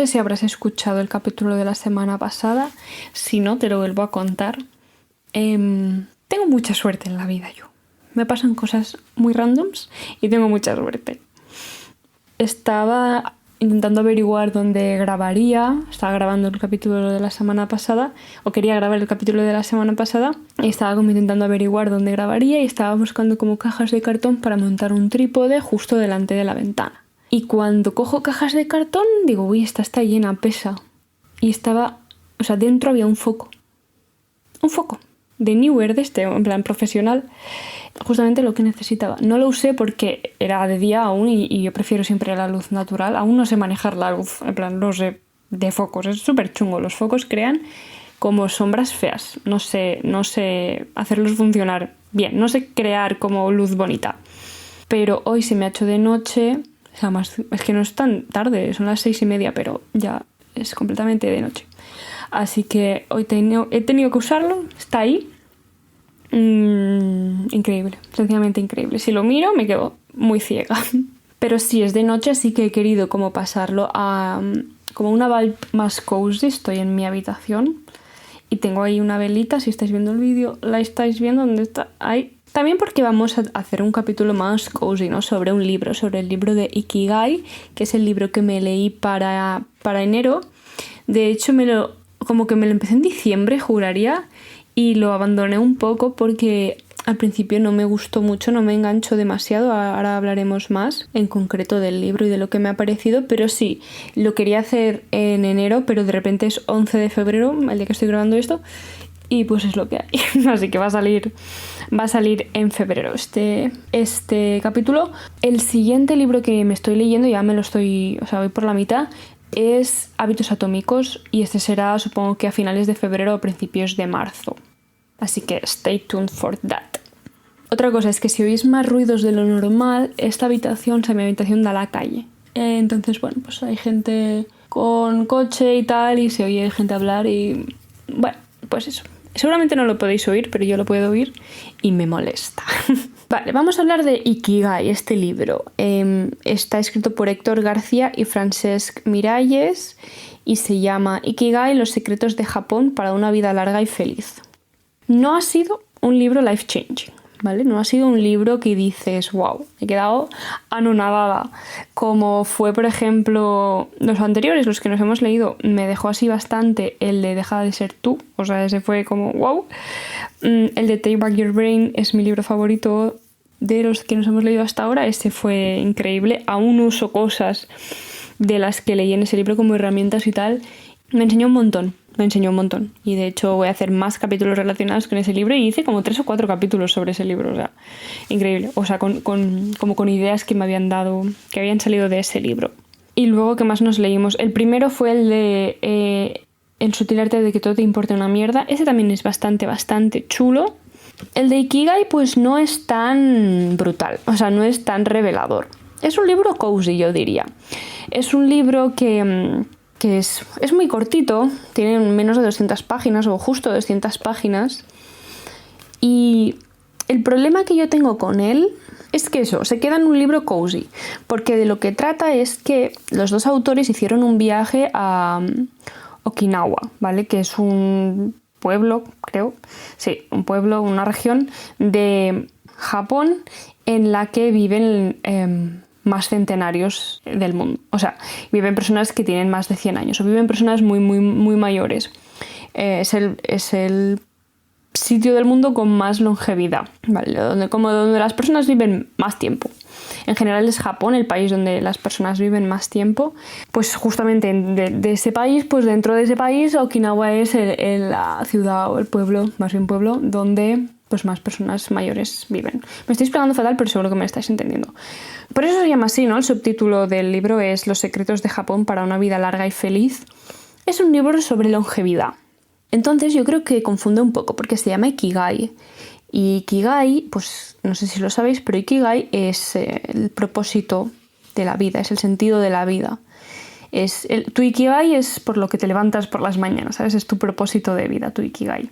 sé si habrás escuchado el capítulo de la semana pasada. Si no, te lo vuelvo a contar. Tengo mucha suerte en la vida yo. Me pasan cosas muy randoms y tengo mucha suerte. Estaba intentando averiguar dónde grabaría. Estaba grabando el capítulo de la semana pasada, o quería grabar el capítulo de la semana pasada, y estaba como intentando averiguar dónde grabaría y estaba buscando como cajas de cartón para montar un trípode justo delante de la ventana. Y cuando cojo cajas de cartón digo, uy, esta está llena, pesa. Y estaba, o sea, dentro había un foco. Un foco de Neewer, de este, en plan profesional. Justamente lo que necesitaba. No lo usé porque era de día aún y yo prefiero siempre la luz natural. Aún no sé manejar la luz, en plan, no sé de focos. Es súper chungo. Los focos crean como sombras feas. No sé hacerlos funcionar bien. No sé crear como luz bonita. Pero hoy se me ha hecho de noche. O sea, es que no es tan tarde, son las 6:30, pero ya es completamente de noche. Así que hoy he tenido que usarlo. Está ahí. Increíble, sencillamente increíble. Si lo miro me quedo muy ciega. Pero si es de noche, sí que he querido como pasarlo a como una vibe más cozy. Estoy en mi habitación y tengo ahí una velita. Si estáis viendo el vídeo, la estáis viendo, ¿dónde está? Ahí. También porque vamos a hacer un capítulo más cozy, ¿no? Sobre un libro, sobre el libro de Ikigai, que es el libro que me leí para enero. De hecho, como que me lo empecé en diciembre, juraría, y lo abandoné un poco porque al principio no me gustó mucho, no me enganchó demasiado. Ahora hablaremos más en concreto del libro y de lo que me ha parecido, pero sí, lo quería hacer en enero, pero de repente es 11 de febrero, el día que estoy grabando esto, y pues es lo que hay. Así que va a salir en febrero este capítulo. El siguiente libro que me estoy leyendo, ya me lo estoy, o sea, voy por la mitad, es Hábitos Atómicos, y este será, supongo que a finales de febrero o principios de marzo. Así que stay tuned for that. Otra cosa es que si oís más ruidos de lo normal, esta habitación, o sea, mi habitación da a la calle. Entonces, bueno, pues hay gente con coche y tal, y se oye gente hablar y... Bueno, pues eso. Seguramente no lo podéis oír, pero yo lo puedo oír y me molesta. Vale, vamos a hablar de Ikigai, este libro. Está escrito por Héctor García y Francesc Miralles y se llama Ikigai, los secretos de Japón para una vida larga y feliz. No ha sido un libro life-changing, ¿vale? No ha sido un libro que dices, wow, me he quedado anonadada. Como fue, por ejemplo, los anteriores, los que nos hemos leído, me dejó así bastante el de Deja de ser tú. O sea, ese fue como, wow. El de Take Back Your Brain es mi libro favorito de los que nos hemos leído hasta ahora. Ese fue increíble. Aún uso cosas de las que leí en ese libro como herramientas y tal. Me enseñó un montón. Y de hecho voy a hacer más capítulos relacionados con ese libro, y hice como 3 o 4 capítulos sobre ese libro. O sea, increíble. O sea, con ideas que me habían dado, que habían salido de ese libro. Y luego, ¿qué más nos leímos? El primero fue el de El sutil arte de que todo te importa una mierda. Ese también es bastante chulo. El de Ikigai pues no es tan brutal, o sea, no es tan revelador. Es un libro cozy, yo diría. Es un libro que es muy cortito, tiene menos de 200 páginas o justo 200 páginas. Y el problema que yo tengo con él es que eso, se queda en un libro cozy, porque de lo que trata es que los dos autores hicieron un viaje a Okinawa, ¿vale? Que es un pueblo, creo, sí, un pueblo, una región de Japón en la que viven más centenarios del mundo. O sea, viven personas que tienen más de 100 años o viven personas muy mayores. Es el sitio del mundo con más longevidad, ¿vale? Donde las personas viven más tiempo. En general es Japón el país donde las personas viven más tiempo. Pues justamente de ese país, pues dentro de ese país, Okinawa es la ciudad o el pueblo, más bien pueblo, donde pues más personas mayores viven. Me estoy explicando fatal, pero seguro que me estáis entendiendo. Por eso se llama así, ¿no? El subtítulo del libro es Los secretos de Japón para una vida larga y feliz. Es un libro sobre longevidad. Entonces yo creo que confunde un poco porque se llama Ikigai. Y Ikigai, pues no sé si lo sabéis, pero Ikigai es el propósito de la vida, es el sentido de la vida. Tu Ikigai es por lo que te levantas por las mañanas, ¿sabes? Es tu propósito de vida, tu Ikigai.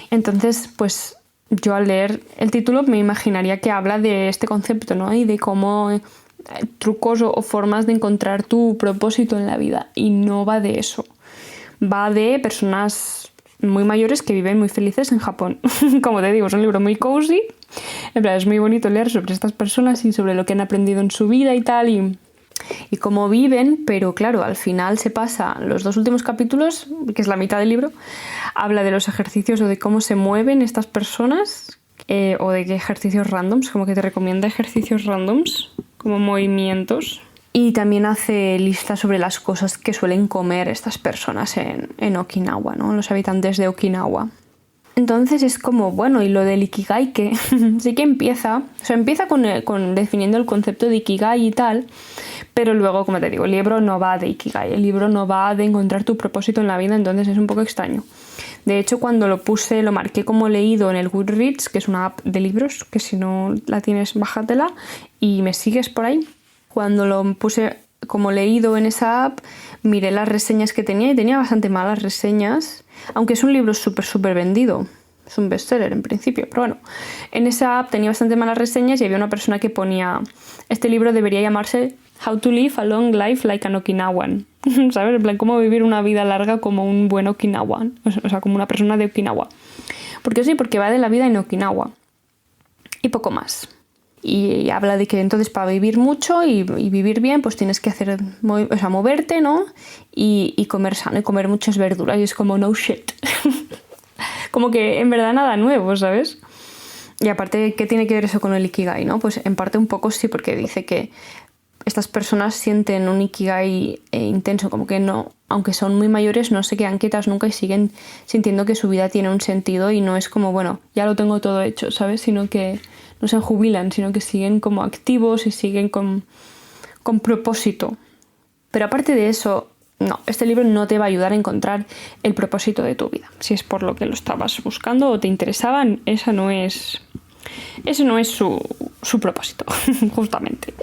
Entonces, pues yo al leer el título me imaginaría que habla de este concepto, ¿no? Y de cómo trucos o formas de encontrar tu propósito en la vida. Y no va de eso. Va de personas muy mayores que viven muy felices en Japón. Como te digo, es un libro muy cozy. En verdad, es muy bonito leer sobre estas personas y sobre lo que han aprendido en su vida y tal, y cómo viven, pero claro, al final se pasa los 2 últimos capítulos, que es la mitad del libro, habla de los ejercicios o de cómo se mueven estas personas, o de qué ejercicios randoms, como que te recomienda ejercicios randoms, como movimientos. Y también hace listas sobre las cosas que suelen comer estas personas en Okinawa, ¿no? Los habitantes de Okinawa. Entonces es como, bueno, y lo del Ikigai, que sí que empieza con definiendo el concepto de Ikigai y tal, pero luego, como te digo, el libro no va de Ikigai, el libro no va de encontrar tu propósito en la vida, entonces es un poco extraño. De hecho, cuando lo marqué como leído en el Goodreads, que es una app de libros, que si no la tienes, bájatela y me sigues por ahí. Cuando lo puse como leído en esa app, miré las reseñas que tenía y tenía bastante malas reseñas, aunque es un libro súper vendido. Es un bestseller en principio, pero bueno. En esa app tenía bastante malas reseñas y había una persona que ponía: este libro debería llamarse How to Live a Long Life Like an Okinawan. ¿Sabes? En plan, cómo vivir una vida larga como un buen Okinawan. O sea, como una persona de Okinawa. Porque sí, porque va de la vida en Okinawa. Y poco más. Y habla de que entonces para vivir mucho y vivir bien, pues tienes que moverte, ¿no? Y comer sano y comer muchas verduras. Y es como, no shit. Como que en verdad nada nuevo, ¿sabes? Y aparte, ¿qué tiene que ver eso con el Ikigai, no? Pues en parte un poco sí, porque dice que estas personas sienten un Ikigai intenso, como que no, aunque son muy mayores, no se quedan quietas nunca y siguen sintiendo que su vida tiene un sentido y no es como, bueno, ya lo tengo todo hecho, ¿sabes? Sino que no se jubilan, sino que siguen como activos y siguen con propósito. Pero aparte de eso, no, este libro no te va a ayudar a encontrar el propósito de tu vida. Si es por lo que lo estabas buscando o te interesaban, ese no es su propósito, justamente.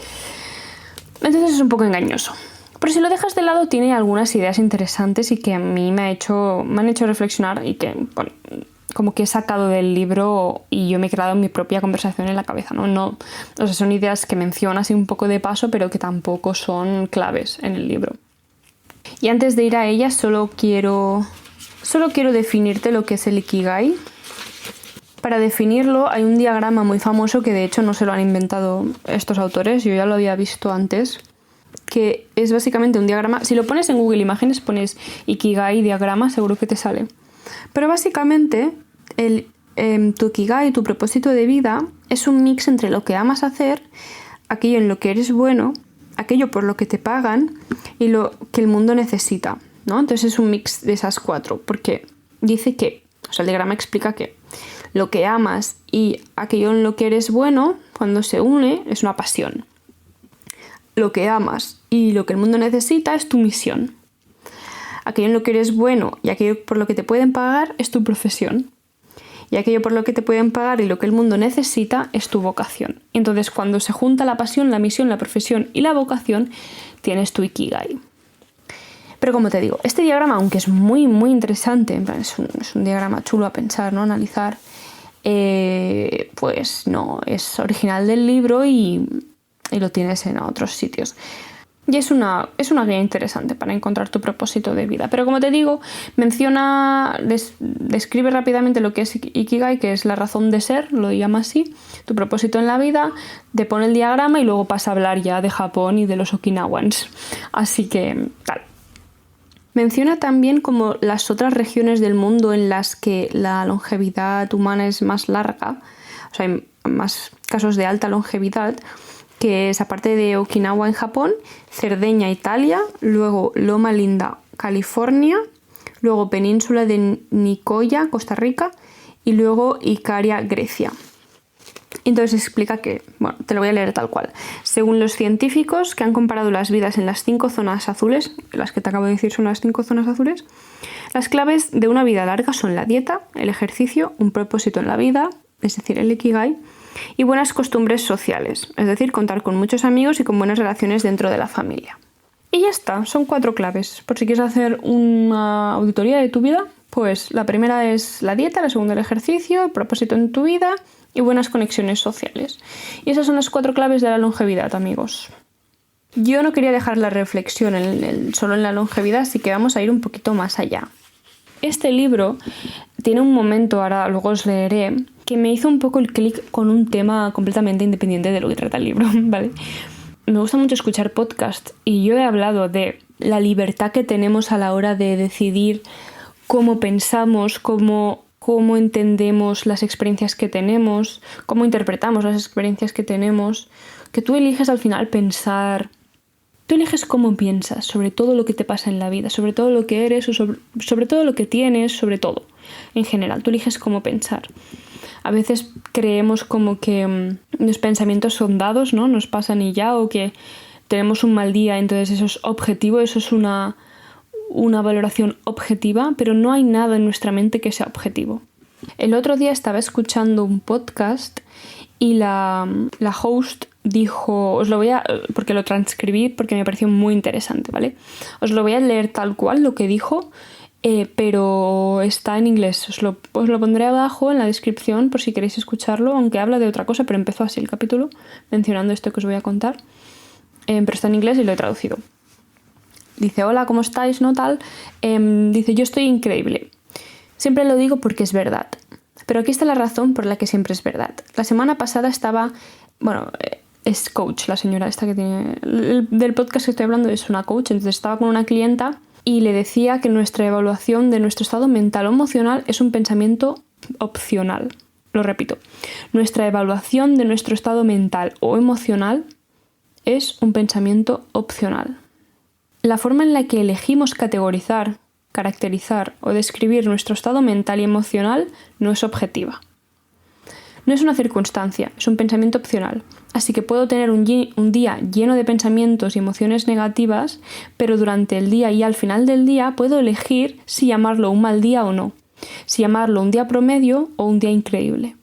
Entonces es un poco engañoso. Pero si lo dejas de lado, tiene algunas ideas interesantes y que a mí me han hecho reflexionar y que, bueno, como que he sacado del libro y yo me he creado mi propia conversación en la cabeza, ¿no? O sea, son ideas que menciono así un poco de paso, pero que tampoco son claves en el libro. Y antes de ir a ellas, solo quiero definirte lo que es el Ikigai. Para definirlo hay un diagrama muy famoso que de hecho no se lo han inventado estos autores, yo ya lo había visto antes, que es básicamente un diagrama. Si lo pones en Google Imágenes, pones Ikigai diagrama, seguro que te sale. Pero básicamente tu Ikigai, tu propósito de vida, es un mix entre lo que amas hacer, aquello en lo que eres bueno, aquello por lo que te pagan y lo que el mundo necesita, ¿no? Entonces es un mix de esas 4, porque dice que, o sea, el diagrama explica que lo que amas y aquello en lo que eres bueno, cuando se une, es una pasión. Lo que amas y lo que el mundo necesita es tu misión. Aquello en lo que eres bueno y aquello por lo que te pueden pagar es tu profesión. Y aquello por lo que te pueden pagar y lo que el mundo necesita es tu vocación. Entonces, cuando se junta la pasión, la misión, la profesión y la vocación, tienes tu Ikigai. Pero como te digo, este diagrama, aunque es muy interesante, es un diagrama chulo a pensar, ¿no? Analizar, pues no, es original del libro y lo tienes en otros sitios. Y es una guía interesante para encontrar tu propósito de vida. Pero como te digo, describe rápidamente lo que es Ikigai, que es la razón de ser, lo llama así, tu propósito en la vida, te pone el diagrama y luego pasa a hablar ya de Japón y de los Okinawans. Así que, tal. Menciona también como las otras regiones del mundo en las que la longevidad humana es más larga, o sea, hay más casos de alta longevidad, que es, aparte de Okinawa en Japón, Cerdeña, Italia, luego Loma Linda, California, luego Península de Nicoya, Costa Rica, y luego Icaria, Grecia. Entonces explica que, bueno, te lo voy a leer tal cual. Según los científicos que han comparado las vidas en las 5 zonas azules, las que te acabo de decir son las 5 zonas azules, las claves de una vida larga son la dieta, el ejercicio, un propósito en la vida, es decir, el Ikigai, y buenas costumbres sociales, es decir, contar con muchos amigos y con buenas relaciones dentro de la familia. Y ya está, son 4 claves. Por si quieres hacer una auditoría de tu vida, pues la primera es la dieta, la segunda el ejercicio, el propósito en tu vida y buenas conexiones sociales. Y esas son las 4 claves de la longevidad, amigos. yo no quería dejar la reflexión solo en la longevidad, así que vamos a ir un poquito más allá. Este libro tiene un momento, ahora luego os leeré, que me hizo un poco el clic con un tema completamente independiente de lo que trata el libro, ¿vale? Me gusta mucho escuchar podcasts y yo he hablado de la libertad que tenemos a la hora de decidir cómo pensamos, cómo entendemos las experiencias que tenemos, cómo interpretamos las experiencias que tenemos, que tú eliges al final pensar, tú eliges cómo piensas sobre todo lo que te pasa en la vida, sobre todo lo que eres, o sobre todo lo que tienes, sobre todo, en general, tú eliges cómo pensar. A veces creemos como que los pensamientos son dados, ¿no? Nos pasan y ya, o que tenemos un mal día, entonces eso es objetivo, eso es una valoración objetiva, pero no hay nada en nuestra mente que sea objetivo. El otro día estaba escuchando un podcast y la host dijo, porque lo transcribí porque me pareció muy interesante, ¿vale? Os lo voy a leer tal cual lo que dijo, pero está en inglés. Os lo pondré abajo en la descripción por si queréis escucharlo, aunque habla de otra cosa, pero empezó así el capítulo, mencionando esto que os voy a contar. Pero está en inglés y lo he traducido. Dice, hola, ¿cómo estáis? ¿No tal? Dice, yo estoy increíble. Siempre lo digo porque es verdad. Pero aquí está la razón por la que siempre es verdad. La semana pasada estaba... Bueno, es coach la señora esta que tiene... Del podcast que estoy hablando es una coach. Entonces estaba con una clienta y le decía que nuestra evaluación de nuestro estado mental o emocional es un pensamiento opcional. Lo repito. Nuestra evaluación de nuestro estado mental o emocional es un pensamiento opcional. La forma en la que elegimos categorizar, caracterizar o describir nuestro estado mental y emocional no es objetiva. No es una circunstancia, es un pensamiento opcional. Así que puedo tener un día lleno de pensamientos y emociones negativas, pero durante el día y al final del día puedo elegir si llamarlo un mal día o no, si llamarlo un día promedio o un día increíble.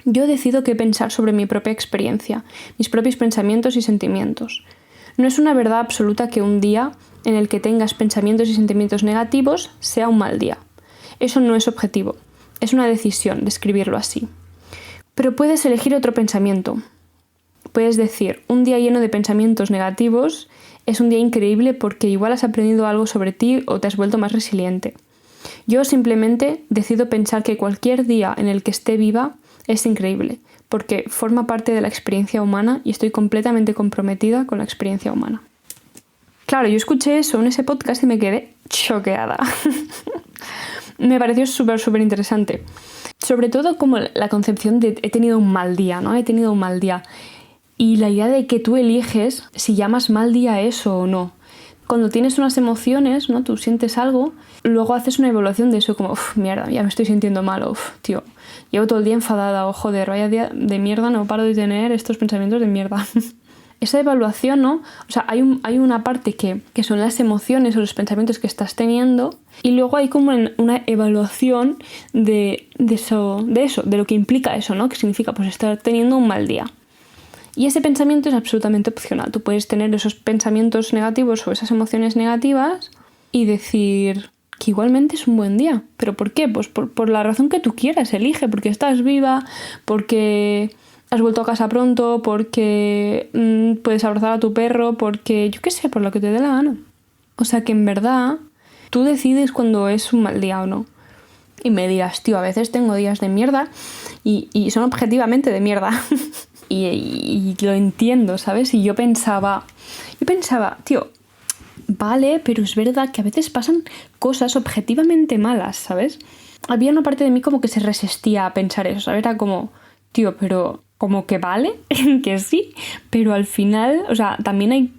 Yo decido qué pensar sobre mi propia experiencia, mis propios pensamientos y sentimientos. No es una verdad absoluta que un día en el que tengas pensamientos y sentimientos negativos sea un mal día. Eso no es objetivo, es una decisión describirlo así. Pero puedes elegir otro pensamiento. Puedes decir, un día lleno de pensamientos negativos es un día increíble porque igual has aprendido algo sobre ti o te has vuelto más resiliente. Yo simplemente decido pensar que cualquier día en el que esté viva es increíble, porque forma parte de la experiencia humana y estoy completamente comprometida con la experiencia humana. Claro, yo escuché eso en ese podcast y me quedé choqueada. Me pareció súper interesante. Sobre todo como la concepción de he tenido un mal día, ¿no? He tenido un mal día. Y la idea de que tú eliges si llamas mal día a eso o no. Cuando tienes unas emociones, ¿no? Tú sientes algo, luego haces una evaluación de eso como, mierda, ya me estoy sintiendo mal, tío, llevo todo el día enfadada, o joder, vaya día de mierda, no paro de tener estos pensamientos de mierda. Esa evaluación, ¿no? O sea, hay una parte que son las emociones o los pensamientos que estás teniendo y luego hay como una evaluación de eso, de lo que implica eso, ¿no? Que significa pues estar teniendo un mal día. Y ese pensamiento es absolutamente opcional. Tú puedes tener esos pensamientos negativos o esas emociones negativas y decir que igualmente es un buen día. ¿Pero por qué? Pues por la razón que tú quieras. Elige, porque estás viva, porque has vuelto a casa pronto, porque puedes abrazar a tu perro, porque yo qué sé, por lo que te dé la gana. O sea que en verdad tú decides cuando es un mal día o no. Y me dirás, tío, a veces tengo días de mierda y son objetivamente de mierda. Y lo entiendo, ¿sabes? Y yo pensaba, tío, vale, pero es verdad que a veces pasan cosas objetivamente malas, ¿sabes? Había una parte de mí como que se resistía a pensar eso, ¿sabes? Era como, tío, pero como que vale, que sí, pero al final, o sea, también hay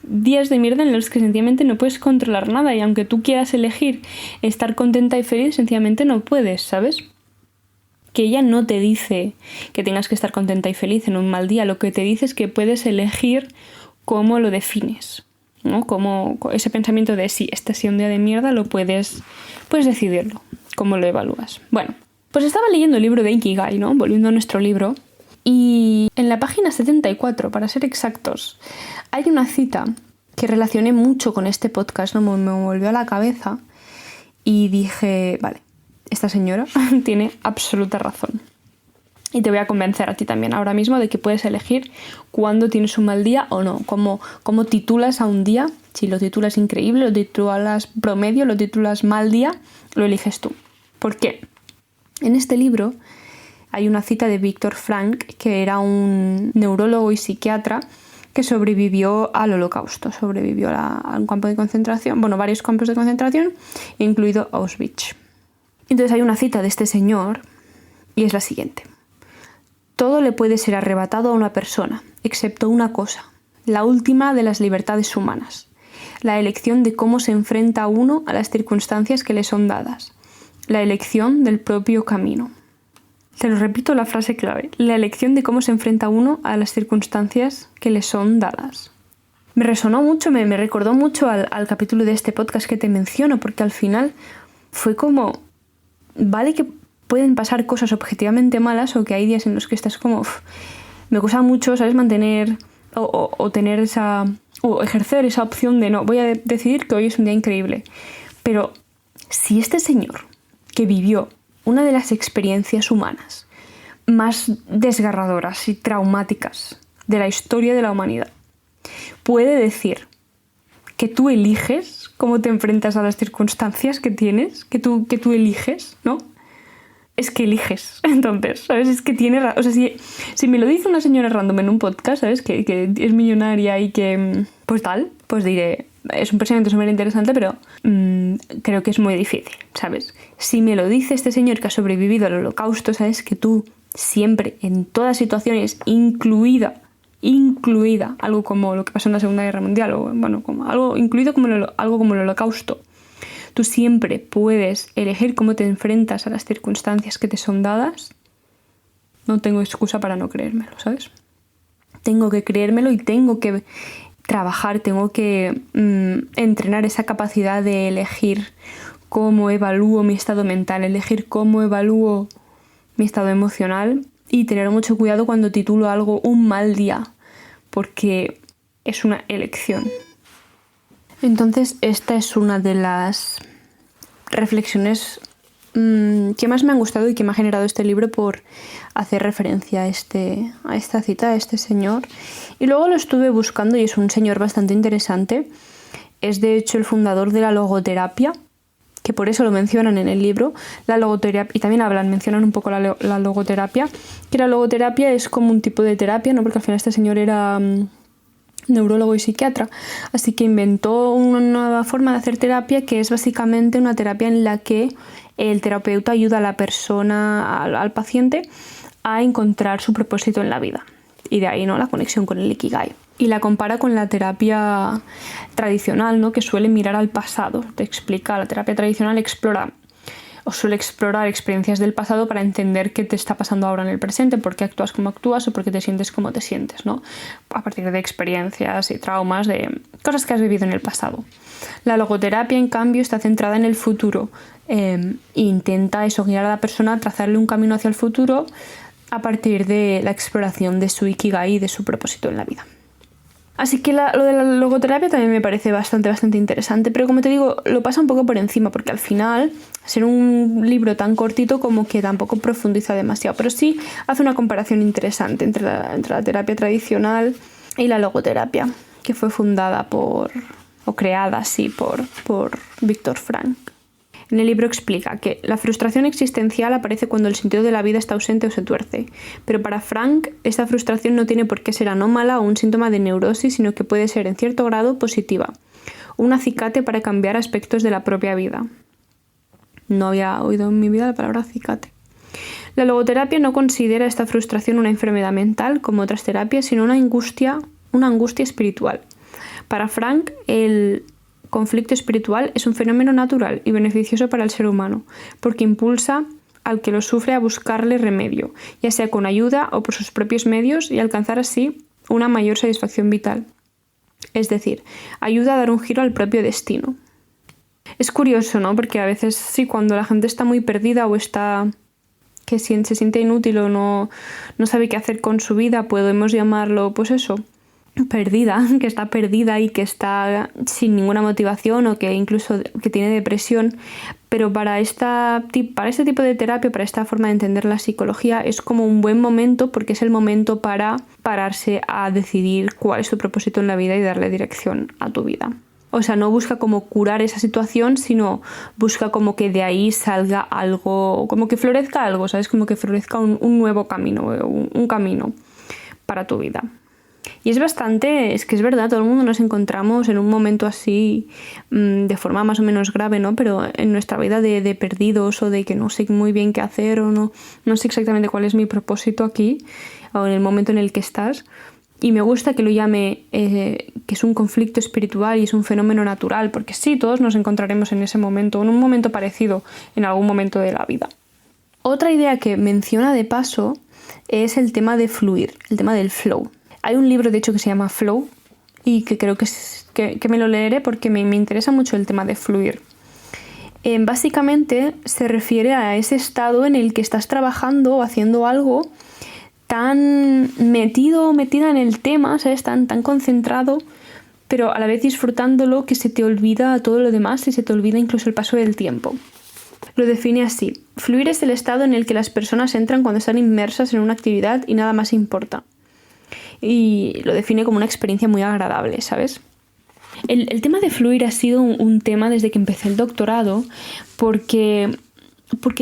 días de mierda en los que sencillamente no puedes controlar nada y aunque tú quieras elegir estar contenta y feliz, sencillamente no puedes, ¿sabes? Que ella no te dice que tengas que estar contenta y feliz en un mal día, lo que te dice es que puedes elegir cómo lo defines, ¿no? Como ese pensamiento de sí, este ha sido un día de mierda, lo puedes decidirlo, cómo lo evalúas. Bueno, pues estaba leyendo el libro de Ikigai, ¿no? Volviendo a nuestro libro, y en la página 74, para ser exactos, hay una cita que relacioné mucho con este podcast, ¿no? Me volvió a la cabeza y dije, vale, esta señora tiene absoluta razón. Y te voy a convencer a ti también ahora mismo de que puedes elegir cuándo tienes un mal día o no. Cómo titulas a un día. Si lo titulas increíble, lo titulas promedio, lo titulas mal día, lo eliges tú. ¿Por qué? En este libro hay una cita de Viktor Frankl, que era un neurólogo y psiquiatra que sobrevivió al Holocausto. Sobrevivió a un campo de concentración, varios campos de concentración, incluido Auschwitz. Entonces hay una cita de este señor y es la siguiente. Todo le puede ser arrebatado a una persona, excepto una cosa, la última de las libertades humanas, la elección de cómo se enfrenta uno a las circunstancias que le son dadas, la elección del propio camino. Te lo repito la frase clave, la elección de cómo se enfrenta uno a las circunstancias que le son dadas. Me resonó mucho, me recordó mucho al capítulo de este podcast que te menciono, porque al final fue como, vale que pueden pasar cosas objetivamente malas o que hay días en los que estás como, me cuesta mucho, ¿sabes? Mantener o tener o ejercer esa opción de no, voy a decidir que hoy es un día increíble. Pero si este señor que vivió una de las experiencias humanas más desgarradoras y traumáticas de la historia de la humanidad puede decir que tú eliges cómo te enfrentas a las circunstancias que tienes, que tú eliges, ¿no? Es que eliges, entonces, ¿sabes? Es que tiene... O sea, si me lo dice una señora random en un podcast, ¿sabes? Que es millonaria y que... Pues tal, pues diré... Es un pensamiento súper interesante, pero creo que es muy difícil, ¿sabes? Si me lo dice este señor que ha sobrevivido al Holocausto, ¿sabes? Que tú siempre, en todas situaciones, incluida algo como lo que pasó en la Segunda Guerra Mundial, o como algo incluido como algo como el Holocausto, tú siempre puedes elegir cómo te enfrentas a las circunstancias que te son dadas. No tengo excusa para no creérmelo, ¿sabes? Tengo que creérmelo y tengo que trabajar, tengo que entrenar esa capacidad de elegir cómo evalúo mi estado mental, elegir cómo evalúo mi estado emocional y tener mucho cuidado cuando titulo algo un mal día, porque es una elección. Entonces, esta es una de las reflexiones que más me han gustado y que me ha generado este libro por hacer referencia a esta cita, a este señor. Y luego lo estuve buscando y es un señor bastante interesante. Es de hecho el fundador de la logoterapia, que por eso lo mencionan en el libro. La logoterapia, y también mencionan un poco la logoterapia, que la logoterapia es como un tipo de terapia, ¿no? Porque al final este señor era neurólogo y psiquiatra, así que inventó una nueva forma de hacer terapia, que es básicamente una terapia en la que el terapeuta ayuda a la persona, al paciente, a encontrar su propósito en la vida. Y de ahí, ¿no?, la conexión con el Ikigai. Y la compara con la terapia tradicional, ¿no?, que suele mirar al pasado. Te explica, la terapia tradicional suele explorar experiencias del pasado para entender qué te está pasando ahora en el presente, por qué actúas como actúas o por qué te sientes como te sientes, ¿no? A partir de experiencias y traumas, de cosas que has vivido en el pasado. La logoterapia, en cambio, está centrada en el futuro e intenta guiar a la persona a trazarle un camino hacia el futuro a partir de la exploración de su Ikigai y de su propósito en la vida. Así que lo de la logoterapia también me parece bastante interesante, pero como te digo, lo pasa un poco por encima, porque al final, ser un libro tan cortito como que tampoco profundiza demasiado, pero sí hace una comparación interesante entre la terapia tradicional y la logoterapia, que fue fundada creada así por Viktor Frankl. En el libro explica que la frustración existencial aparece cuando el sentido de la vida está ausente o se tuerce. Pero para Frankl, esta frustración no tiene por qué ser anómala o un síntoma de neurosis, sino que puede ser en cierto grado positiva. Un acicate para cambiar aspectos de la propia vida. No había oído en mi vida la palabra acicate. La logoterapia no considera esta frustración una enfermedad mental como otras terapias, sino una angustia espiritual. Para Frankl, el conflicto espiritual es un fenómeno natural y beneficioso para el ser humano, porque impulsa al que lo sufre a buscarle remedio, ya sea con ayuda o por sus propios medios, y alcanzar así una mayor satisfacción vital. Es decir, ayuda a dar un giro al propio destino. Es curioso, ¿no? Porque a veces sí, cuando la gente está muy perdida o que se siente inútil o no sabe qué hacer con su vida, podemos llamarlo, pues eso, perdida, que está perdida y que está sin ninguna motivación o que incluso que tiene depresión, pero para este tipo de terapia, para esta forma de entender la psicología, es como un buen momento porque es el momento para pararse a decidir cuál es tu propósito en la vida y darle dirección a tu vida. O sea, no busca como curar esa situación, sino busca como que de ahí salga algo, como que florezca algo, ¿sabes? Como que florezca un nuevo camino, un camino para tu vida. Y es que es verdad, todo el mundo nos encontramos en un momento así, de forma más o menos grave, ¿no? Pero en nuestra vida de perdidos o de que no sé muy bien qué hacer o no sé exactamente cuál es mi propósito aquí o en el momento en el que estás. Y me gusta que lo llame que es un conflicto espiritual y es un fenómeno natural, porque sí, todos nos encontraremos en ese momento, en un momento parecido, en algún momento de la vida. Otra idea que menciona de paso es el tema de fluir, el tema del flow. Hay un libro, de hecho, que se llama Flow y que creo que me lo leeré porque me interesa mucho el tema de fluir. Básicamente se refiere a ese estado en el que estás trabajando o haciendo algo tan metida en el tema, ¿sabes? Tan concentrado, pero a la vez disfrutándolo, que se te olvida todo lo demás y se te olvida incluso el paso del tiempo. Lo define así: fluir es el estado en el que las personas entran cuando están inmersas en una actividad y nada más importa. Y lo define como una experiencia muy agradable, ¿sabes? El tema de fluir ha sido un tema desde que empecé el doctorado, porque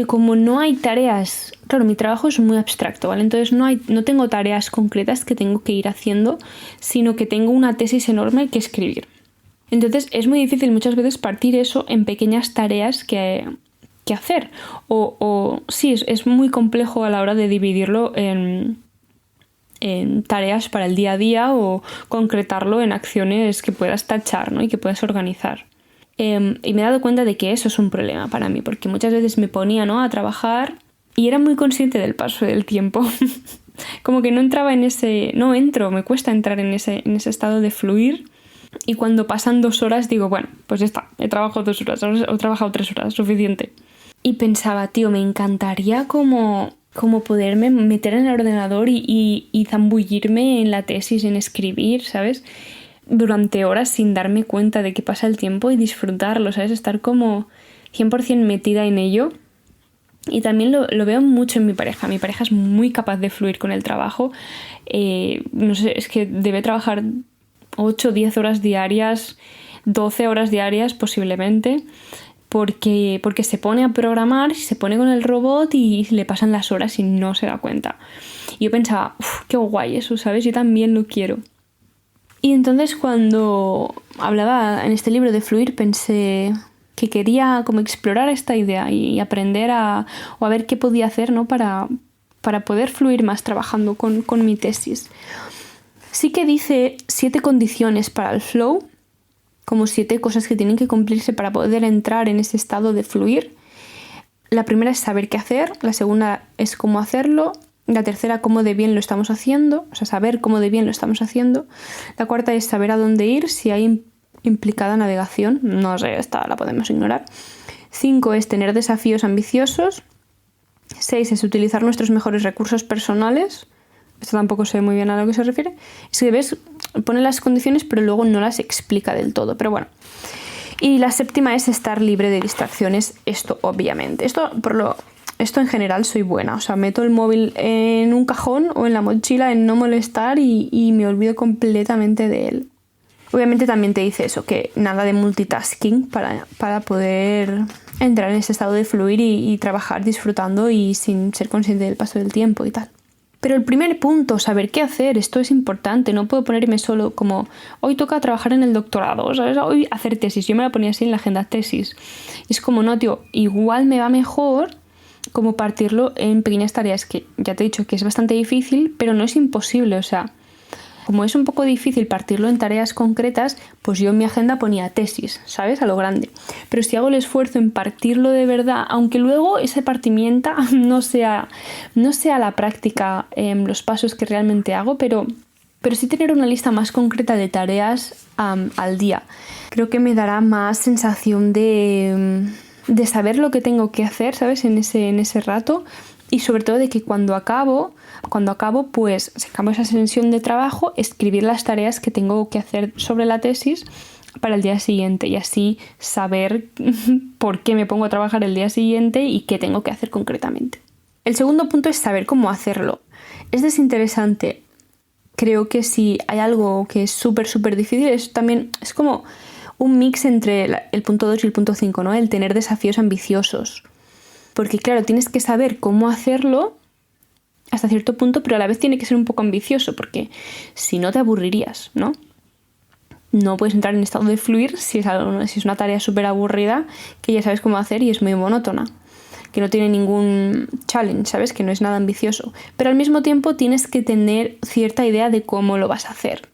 como no hay tareas, claro, mi trabajo es muy abstracto, ¿vale? Entonces no tengo tareas concretas que tengo que ir haciendo, sino que tengo una tesis enorme que escribir. Entonces es muy difícil muchas veces partir eso en pequeñas tareas que hacer. O sí, es muy complejo a la hora de dividirlo en tareas para el día a día o concretarlo en acciones que puedas tachar, ¿no? Y que puedas organizar. Y me he dado cuenta de que eso es un problema para mí, porque muchas veces me ponía, ¿no?, a trabajar y era muy consciente del paso del tiempo. Como que no entraba me cuesta entrar en ese estado de fluir, y cuando pasan 2 horas digo, bueno, pues ya está, he trabajado 2 horas, he trabajado 3 horas, suficiente. Y pensaba, tío, me encantaría como poderme meter en el ordenador y zambullirme en la tesis, en escribir, ¿sabes?, durante horas sin darme cuenta de que pasa el tiempo y disfrutarlo, ¿sabes?, estar como 100% metida en ello. Y también lo veo mucho en mi pareja. Mi pareja es muy capaz de fluir con el trabajo. No sé, es que debe trabajar 8 o 10 horas diarias, 12 horas diarias posiblemente, porque se pone a programar, se pone con el robot y le pasan las horas y no se da cuenta. Y yo pensaba, qué guay eso, ¿sabes? Yo también lo quiero. Y entonces cuando hablaba en este libro de fluir pensé que quería como explorar esta idea y aprender a ver qué podía hacer, ¿no?, para poder fluir más trabajando con mi tesis. Sí que dice 7 condiciones para el flow, como 7 cosas que tienen que cumplirse para poder entrar en ese estado de fluir. La primera es saber qué hacer, la segunda es cómo hacerlo, la tercera cómo de bien lo estamos haciendo, o sea, saber cómo de bien lo estamos haciendo. La cuarta es saber a dónde ir, si hay implicada navegación, no sé, esta la podemos ignorar. 5 es tener desafíos ambiciosos. 6 es utilizar nuestros mejores recursos personales. Esto tampoco sé muy bien a lo que se refiere. Es que ves, pone las condiciones pero luego no las explica del todo, pero bueno. Y la 7ª es estar libre de distracciones, esto obviamente. Esto en general soy buena, o sea, meto el móvil en un cajón o en la mochila en no molestar y me olvido completamente de él. Obviamente también te dice eso, que nada de multitasking para poder entrar en ese estado de fluir y trabajar disfrutando y sin ser consciente del paso del tiempo y tal. Pero el primer punto, saber qué hacer, esto es importante. No puedo ponerme solo como, hoy toca trabajar en el doctorado, ¿sabes? Hoy hacer tesis. Yo me la ponía así en la agenda, tesis. Y es como, no, tío, igual me va mejor como partirlo en pequeñas tareas, que ya te he dicho que es bastante difícil, pero no es imposible. O sea, como es un poco difícil partirlo en tareas concretas, pues yo en mi agenda ponía tesis, ¿sabes?, a lo grande. Pero si hago el esfuerzo en partirlo de verdad, aunque luego ese partimiento no sea la práctica, los pasos que realmente hago, pero sí tener una lista más concreta de tareas al día. Creo que me dará más sensación de saber lo que tengo que hacer, ¿sabes?, en ese rato, y sobre todo de que cuando acabo, pues se acaba esa sesión de trabajo, escribir las tareas que tengo que hacer sobre la tesis para el día siguiente y así saber por qué me pongo a trabajar el día siguiente y qué tengo que hacer concretamente. El segundo punto es saber cómo hacerlo. Es desinteresante. Creo que si hay algo que es súper difícil, es como un mix entre el punto 2 y el punto 5, ¿no? El tener desafíos ambiciosos. Porque claro, tienes que saber cómo hacerlo hasta cierto punto, pero a la vez tiene que ser un poco ambicioso, porque si no te aburrirías, ¿no? No puedes entrar en estado de fluir si es una tarea súper aburrida que ya sabes cómo hacer y es muy monótona, que no tiene ningún challenge, ¿sabes? Que no es nada ambicioso. Pero al mismo tiempo tienes que tener cierta idea de cómo lo vas a hacer.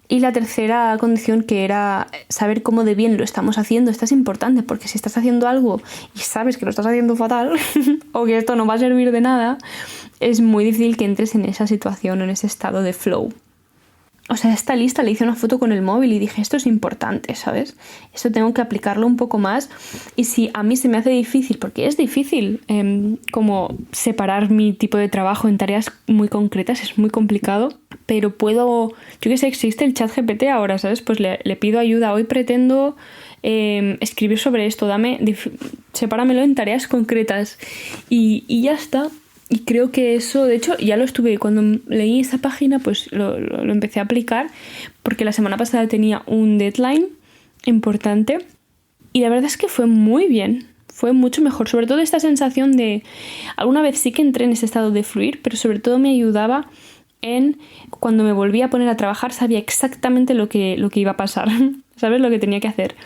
Y la tercera condición, que era saber cómo de bien lo estamos haciendo, esta es importante, porque si estás haciendo algo y sabes que lo estás haciendo fatal o que esto no va a servir de nada, es muy difícil que entres en esa situación, en ese estado de flow. O sea, esta lista le hice una foto con el móvil y dije, esto es importante, ¿sabes? Esto tengo que aplicarlo un poco más. Y si a mí se me hace difícil, porque es difícil como separar mi tipo de trabajo en tareas muy concretas, es muy complicado, pero puedo, yo que sé, existe el ChatGPT ahora, ¿sabes? Pues le pido ayuda. Hoy pretendo escribir sobre esto, sepáramelo en tareas concretas y ya está. Y creo que eso, de hecho, ya lo estuve, cuando leí esa página, pues lo empecé a aplicar, porque la semana pasada tenía un deadline importante y la verdad es que fue muy bien, fue mucho mejor, sobre todo esta sensación de, alguna vez sí que entré en ese estado de fluir, pero sobre todo me ayudaba en, cuando me volví a poner a trabajar, sabía exactamente lo que iba a pasar, ¿sabes? Lo que tenía que hacer.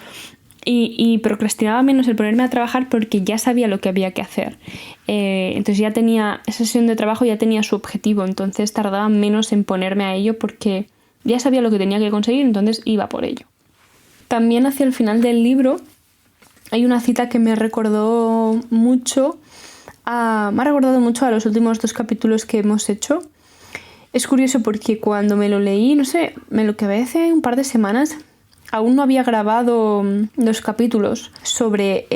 Y procrastinaba menos el ponerme a trabajar porque ya sabía lo que había que hacer. Entonces ya tenía, esa sesión de trabajo ya tenía su objetivo, entonces tardaba menos en ponerme a ello porque ya sabía lo que tenía que conseguir, entonces iba por ello. También hacia el final del libro hay una cita que me recordó mucho, me ha recordado mucho a los últimos 2 capítulos que hemos hecho. Es curioso porque cuando me lo leí, no sé, me lo acabé hace un par de semanas. Aún no había grabado los capítulos sobre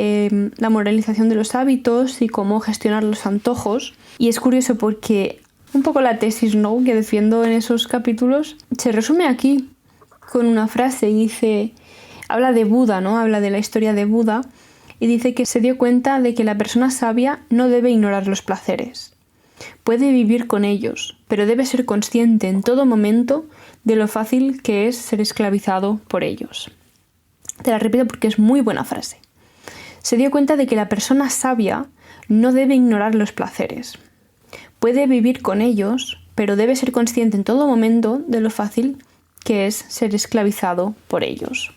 la moralización de los hábitos y cómo gestionar los antojos. Y es curioso porque un poco la tesis, ¿no?, que defiendo en esos capítulos se resume aquí con una frase y dice, habla de Buda, ¿no? Habla de la historia de Buda y dice que se dio cuenta de que la persona sabia no debe ignorar los placeres. Puede vivir con ellos, pero debe ser consciente en todo momento de lo fácil que es ser esclavizado por ellos. Te la repito porque es muy buena frase. Se dio cuenta de que la persona sabia no debe ignorar los placeres. Puede vivir con ellos, pero debe ser consciente en todo momento de lo fácil que es ser esclavizado por ellos.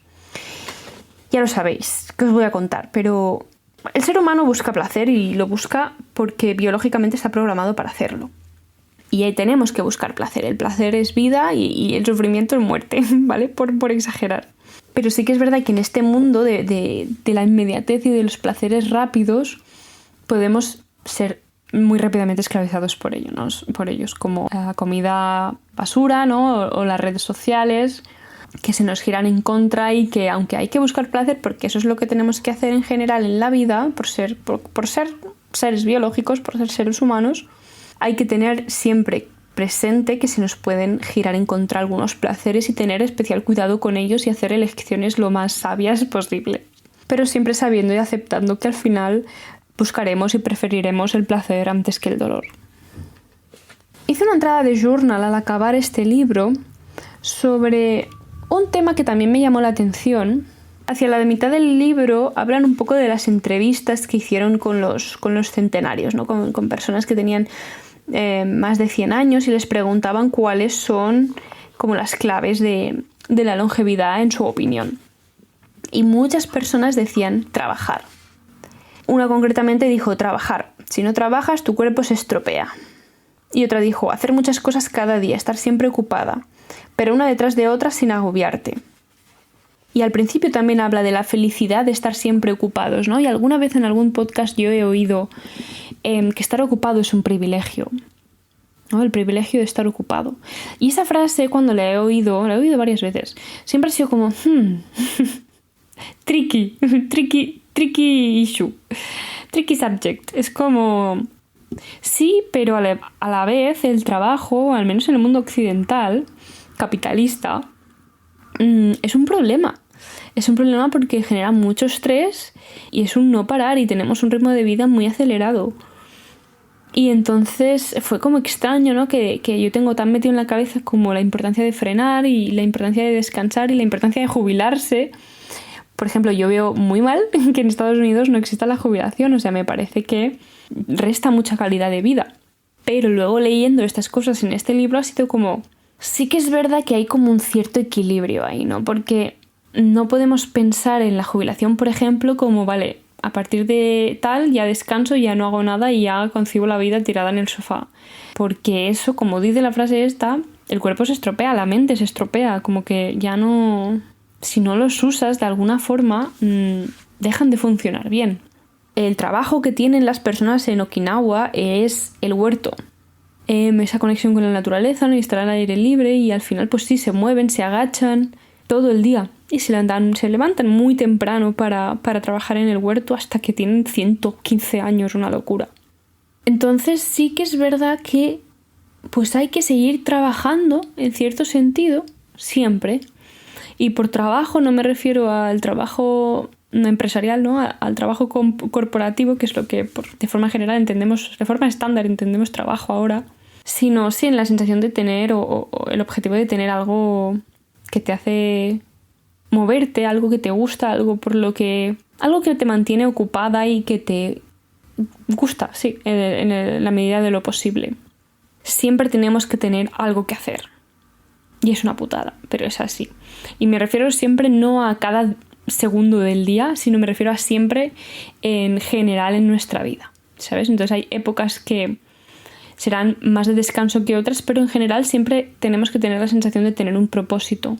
Ya lo sabéis, que os voy a contar, pero el ser humano busca placer y lo busca porque biológicamente está programado para hacerlo. Y ahí tenemos que buscar placer. El placer es vida y el sufrimiento es muerte, ¿vale? Por exagerar. Pero sí que es verdad que en este mundo de la inmediatez y de los placeres rápidos podemos ser muy rápidamente esclavizados por ellos, ¿no? Por ellos, como la comida basura, ¿no? O las redes sociales que se nos giran en contra y que, aunque hay que buscar placer, porque eso es lo que tenemos que hacer en general en la vida, por ser seres biológicos, por ser seres humanos, hay que tener siempre presente que se nos pueden girar en contra algunos placeres y tener especial cuidado con ellos y hacer elecciones lo más sabias posible. Pero siempre sabiendo y aceptando que al final buscaremos y preferiremos el placer antes que el dolor. Hice una entrada de journal al acabar este libro sobre un tema que también me llamó la atención. Hacia la mitad del libro hablan un poco de las entrevistas que hicieron con los centenarios, ¿no? Con personas que tenían más de 100 años y les preguntaban cuáles son como las claves de la longevidad en su opinión. Y muchas personas decían trabajar. Una concretamente dijo trabajar. Si no trabajas, tu cuerpo se estropea. Y otra dijo hacer muchas cosas cada día, estar siempre ocupada, pero una detrás de otra sin agobiarte. Y al principio también habla de la felicidad de estar siempre ocupados, ¿no? Y alguna vez en algún podcast yo he oído que estar ocupado es un privilegio, ¿no? El privilegio de estar ocupado. Y esa frase, cuando la he oído varias veces, siempre ha sido como tricky issue, tricky subject. Es como, Sí, pero a la vez el trabajo, al menos en el mundo occidental, capitalista, es un problema. Es un problema porque genera mucho estrés y es un no parar y tenemos un ritmo de vida muy acelerado. Y entonces fue como extraño, ¿no? Que yo tengo tan metido en la cabeza como la importancia de frenar y la importancia de descansar y la importancia de jubilarse. Por ejemplo, yo veo muy mal que en Estados Unidos no exista la jubilación, o sea, me parece que resta mucha calidad de vida. Pero luego leyendo estas cosas en este libro ha sido como... Sí que es verdad que hay como un cierto equilibrio ahí, ¿no? Porque no podemos pensar en la jubilación, por ejemplo, como, vale, a partir de tal ya descanso, ya no hago nada y ya concibo la vida tirada en el sofá. Porque eso, como dice la frase esta, el cuerpo se estropea, la mente se estropea, como que ya no... Si no los usas de alguna forma, dejan de funcionar bien. El trabajo que tienen las personas en Okinawa es el huerto. Esa conexión con la naturaleza, ¿no? Y estar al aire libre y al final pues sí, se mueven, se agachan todo el día y se levantan muy temprano para trabajar en el huerto hasta que tienen 115 años, una locura. Entonces sí que es verdad que pues hay que seguir trabajando en cierto sentido siempre. Y por trabajo no me refiero al trabajo empresarial, ¿no? Al trabajo corporativo, que es lo que de forma general entendemos, de forma estándar entendemos trabajo ahora, sino sí en la sensación de tener o el objetivo de tener algo que te hace moverte, algo que te gusta, algo que te mantiene ocupada y que te gusta, sí, en la medida de lo posible. Siempre tenemos que tener algo que hacer. Y es una putada, pero es así. Y me refiero siempre no a cada segundo del día, sino me refiero a siempre en general en nuestra vida, ¿sabes? Entonces hay épocas que serán más de descanso que otras, pero en general siempre tenemos que tener la sensación de tener un propósito,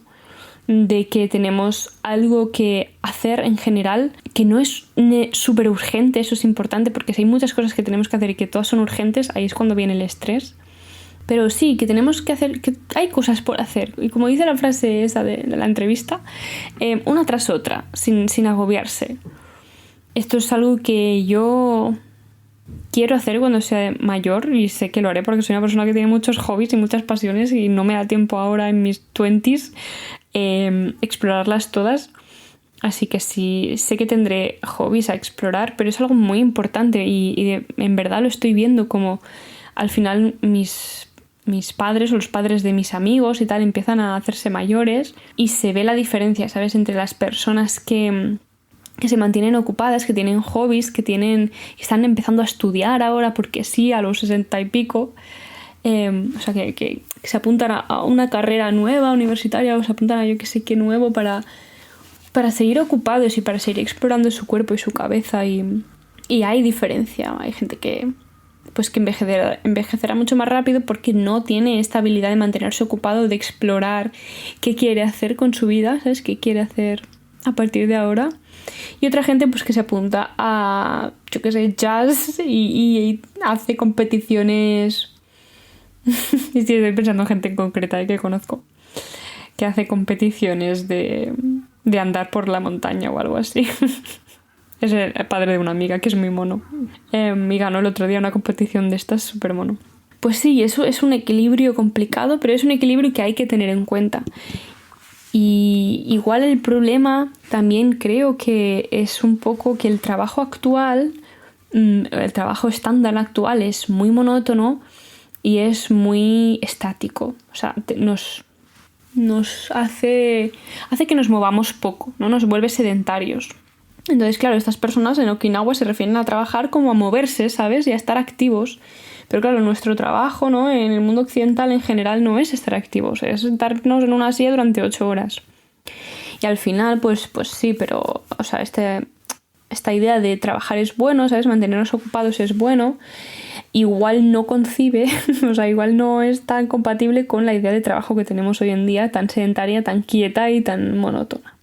de que tenemos algo que hacer en general, que no es súper urgente, eso es importante, porque si hay muchas cosas que tenemos que hacer y que todas son urgentes, ahí es cuando viene el estrés. Pero sí, que tenemos que hacer, que hay cosas por hacer. Y como dice la frase esa de la entrevista, una tras otra, sin agobiarse. Esto es algo que yo quiero hacer cuando sea mayor y sé que lo haré porque soy una persona que tiene muchos hobbies y muchas pasiones y no me da tiempo ahora en mis 20s explorarlas todas. Así que sí, sé que tendré hobbies a explorar, pero es algo muy importante y en verdad lo estoy viendo como al final mis padres o los padres de mis amigos y tal empiezan a hacerse mayores y se ve la diferencia, ¿sabes? Entre las personas que se mantienen ocupadas, que tienen hobbies, que están empezando a estudiar ahora porque sí, a los 60 y pico. O sea, que se apuntan a una carrera nueva, universitaria, o se apuntan a yo que sé qué nuevo para seguir ocupados y para seguir explorando su cuerpo y su cabeza. Y hay diferencia. Hay gente que envejecerá mucho más rápido porque no tiene esta habilidad de mantenerse ocupado, de explorar qué quiere hacer con su vida, ¿sabes? Qué quiere hacer a partir de ahora. Y otra gente pues que se apunta a, yo qué sé, jazz y hace competiciones. Y estoy pensando en gente en concreta que conozco que hace competiciones de andar por la montaña o algo así. Es el padre de una amiga que es muy mono. Y ganó el otro día una competición de estas súper mono. Pues sí, eso es un equilibrio complicado, pero es un equilibrio que hay que tener en cuenta. Y igual el problema también creo que es un poco que el trabajo actual, el trabajo estándar actual es muy monótono y es muy estático. O sea, nos hace que nos movamos poco, ¿no? Nos vuelve sedentarios. Entonces, claro, estas personas en Okinawa se refieren a trabajar como a moverse, ¿sabes? Y a estar activos. Pero claro, nuestro trabajo, ¿no? En el mundo occidental en general no es estar activos, es sentarnos en una silla durante 8 horas. Y al final, pues sí, pero, o sea, esta idea de trabajar es bueno, ¿sabes? Mantenernos ocupados es bueno. Igual no concibe, o sea, igual no es tan compatible con la idea de trabajo que tenemos hoy en día, tan sedentaria, tan quieta y tan monótona.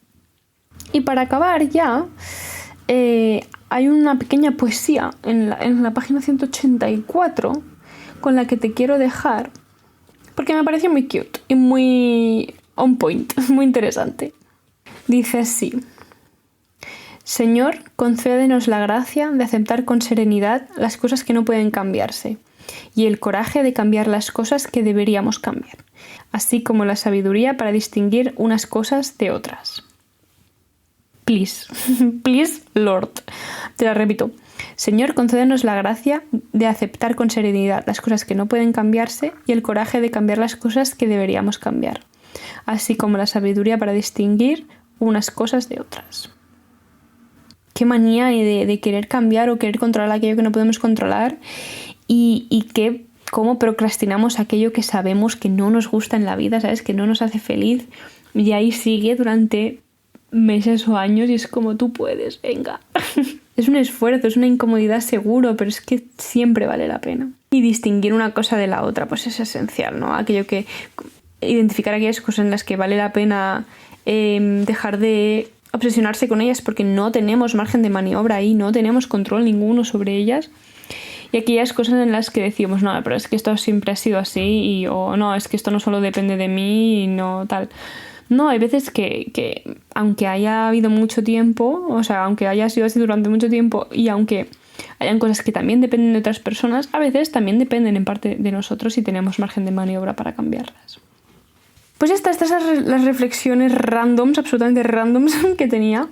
Y para acabar ya, hay una pequeña poesía en la página 184 con la que te quiero dejar, porque me pareció muy cute y muy on point, muy interesante. Dice así: Señor, concédenos la gracia de aceptar con serenidad las cosas que no pueden cambiarse y el coraje de cambiar las cosas que deberíamos cambiar, así como la sabiduría para distinguir unas cosas de otras. Please, please, Lord. Te la repito. Señor, concédenos la gracia de aceptar con serenidad las cosas que no pueden cambiarse y el coraje de cambiar las cosas que deberíamos cambiar, así como la sabiduría para distinguir unas cosas de otras. Qué manía de querer cambiar o querer controlar aquello que no podemos controlar y cómo procrastinamos aquello que sabemos que no nos gusta en la vida, ¿sabes? Que no nos hace feliz y ahí sigue durante meses o años y es como tú puedes, venga. Es un esfuerzo, es una incomodidad seguro, pero es que siempre vale la pena. Y distinguir una cosa de la otra, pues es esencial, ¿no? Identificar aquellas cosas en las que vale la pena dejar de obsesionarse con ellas porque no tenemos margen de maniobra ahí, no tenemos control ninguno sobre ellas. Y aquellas cosas en las que decimos, no, pero es que esto siempre ha sido así, o no, es que esto no solo depende de mí y no tal. No, hay veces que aunque haya habido mucho tiempo, o sea, aunque haya sido así durante mucho tiempo y aunque hayan cosas que también dependen de otras personas, a veces también dependen en parte de nosotros y tenemos margen de maniobra para cambiarlas. Pues estas son las reflexiones randoms, absolutamente randoms que tenía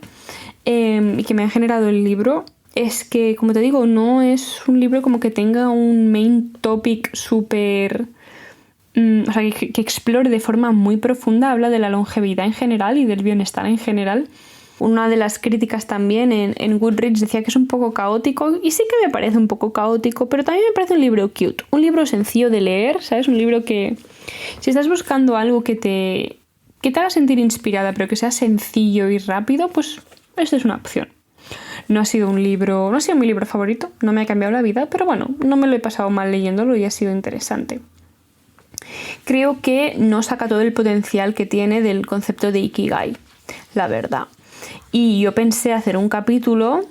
y que me ha generado el libro. Es que, como te digo, no es un libro como que tenga un main topic súper... o sea, que explore de forma muy profunda, habla de la longevidad en general y del bienestar en general. Una de las críticas también en Goodreads decía que es un poco caótico, y sí que me parece un poco caótico, pero también me parece un libro cute, un libro sencillo de leer, ¿sabes? Un libro que, si estás buscando algo que te haga sentir inspirada, pero que sea sencillo y rápido, pues esta es una opción. No ha sido mi libro favorito, no me ha cambiado la vida, pero bueno, no me lo he pasado mal leyéndolo y ha sido interesante. Creo que no saca todo el potencial que tiene del concepto de Ikigai, la verdad. Y yo pensé hacer un capítulo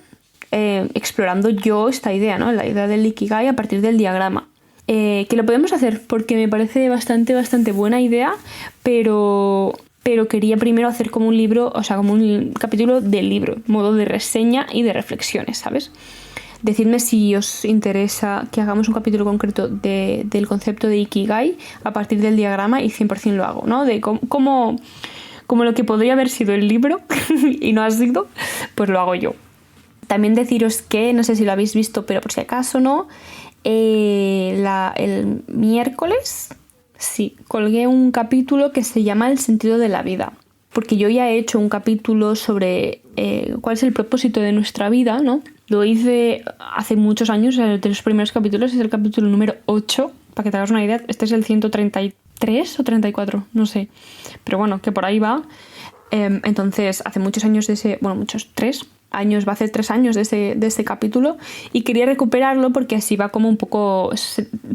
explorando yo esta idea, ¿no? La idea del Ikigai a partir del diagrama. Que lo podemos hacer porque me parece bastante buena idea, pero quería primero hacer como un libro, o sea, como un capítulo del libro, modo de reseña y de reflexiones, ¿sabes? Decidme si os interesa que hagamos un capítulo concreto del concepto de Ikigai a partir del diagrama y 100% lo hago, ¿no? De cómo lo que podría haber sido el libro y no ha sido, pues lo hago yo. También deciros que, no sé si lo habéis visto, pero por si acaso no, el miércoles, sí, colgué un capítulo que se llama El sentido de la vida. Porque yo ya he hecho un capítulo sobre cuál es el propósito de nuestra vida, ¿no? Lo hice hace muchos años, de los primeros capítulos, es el capítulo número 8, para que te hagas una idea. Este es el 133 o 34, no sé. Pero bueno, que por ahí va. Entonces, hace muchos años muchos, 3 años, va a hacer 3 años de ese capítulo, y quería recuperarlo porque así va como un poco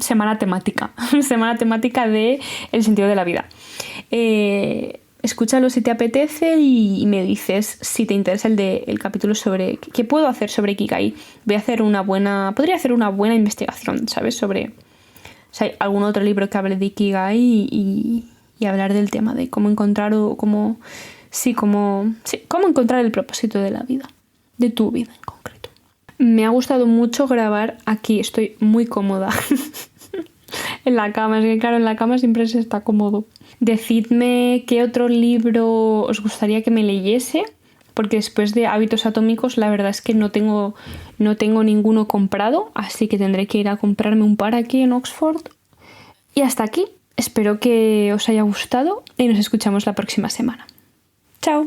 semana temática, semana temática de el sentido de la vida. Escúchalo si te apetece y me dices si te interesa el capítulo sobre qué puedo hacer sobre Ikigai. Podría hacer una buena investigación, ¿sabes? Sobre si hay algún otro libro que hable de Ikigai y hablar del tema de cómo encontrar cómo encontrar el propósito de la vida, de tu vida en concreto. Me ha gustado mucho grabar aquí, estoy muy cómoda. En la cama, es que claro, en la cama siempre se está cómodo. Decidme qué otro libro os gustaría que me leyese, porque después de Hábitos Atómicos la verdad es que no tengo ninguno comprado, así que tendré que ir a comprarme un par aquí en Oxford. Y hasta aquí, espero que os haya gustado y nos escuchamos la próxima semana. ¡Chao!